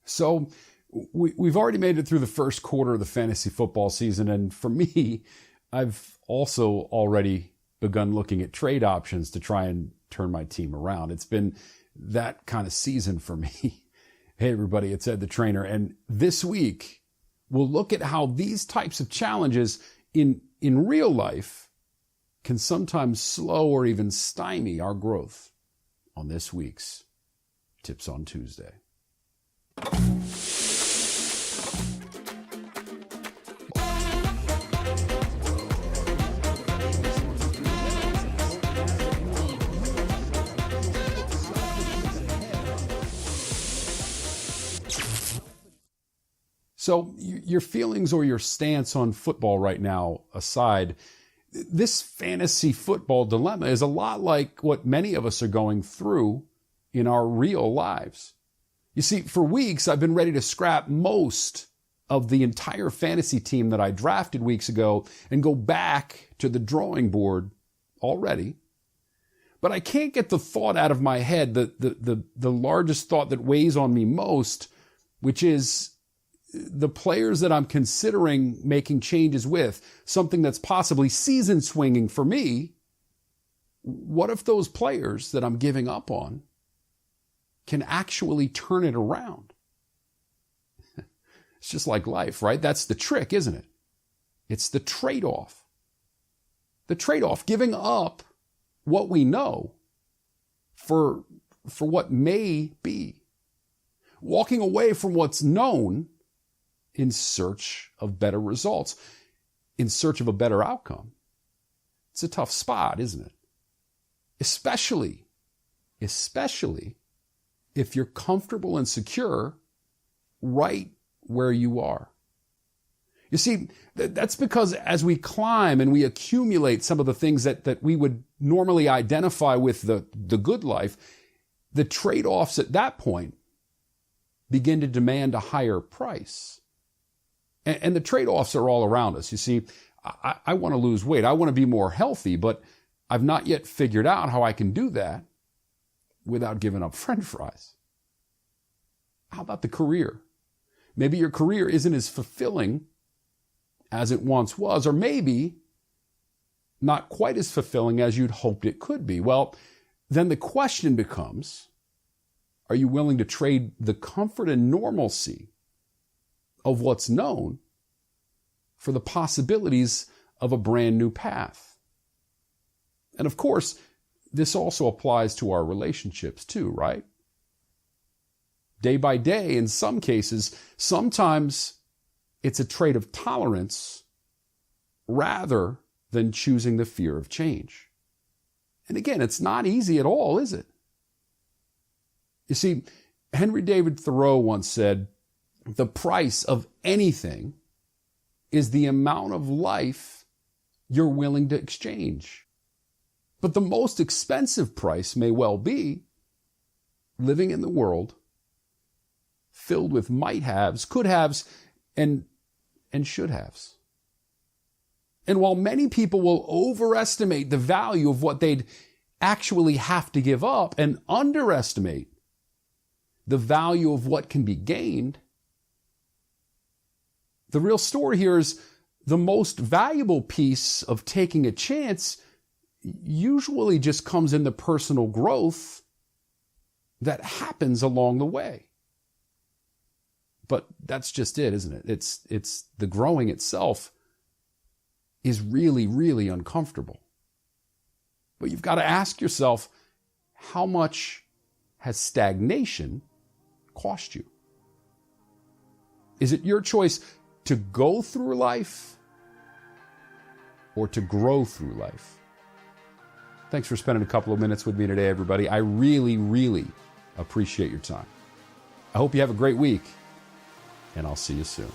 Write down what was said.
So we've already made it through the first quarter of the fantasy football season. And for me, I've also already begun looking at trade options to try and turn my team around. It's been that kind of season for me. Hey, everybody, it's Ed the Trainer. And this week, we'll look at how these types of challenges in real life can sometimes slow or even stymie our growth on this week's Tips on Tuesday. So your feelings or your stance on football right now aside, this fantasy football dilemma is a lot like what many of us are going through in our real lives. You see, for weeks, I've been ready to scrap most of the entire fantasy team that I drafted weeks ago and go back to the drawing board already. But I can't get the thought out of my head, the largest thought that weighs on me most, which is the players that I'm considering making changes with, something that's possibly season swinging for me. What if those players that I'm giving up on can actually turn it around? It's just like life, right? That's the trick, isn't it? It's the trade-off. The trade-off, giving up what we know for what may be. Walking away from what's known in search of better results, in search of a better outcome. It's a tough spot, isn't it? Especially if you're comfortable and secure right where you are. You see, that's because as we climb and we accumulate some of the things that we would normally identify with the good life, the trade-offs at that point begin to demand a higher price. And the trade-offs are all around us. You see, I want to lose weight. I want to be more healthy, but I've not yet figured out how I can do that without giving up French fries. How about the career? Maybe your career isn't as fulfilling as it once was, or maybe not quite as fulfilling as you'd hoped it could be. Well, then the question becomes, are you willing to trade the comfort and normalcy of what's known for the possibilities of a brand new path? And of course, this also applies to our relationships too, right? Day by day, in some cases, sometimes it's a trait of tolerance rather than choosing the fear of change. And again, it's not easy at all, is it? You see, Henry David Thoreau once said, "The price of anything is the amount of life you're willing to exchange." But the most expensive price may well be living in the world filled with might-haves, could-haves, and should-haves. And while many people will overestimate the value of what they'd actually have to give up and underestimate the value of what can be gained, the real story here is the most valuable piece of taking a chance usually just comes in the personal growth that happens along the way. But that's just it, isn't it? It's the growing itself is really, really uncomfortable. But you've got to ask yourself, how much has stagnation cost you? Is it your choice to go through life or to grow through life? Thanks for spending a couple of minutes with me today, everybody. I really, really appreciate your time. I hope you have a great week, and I'll see you soon.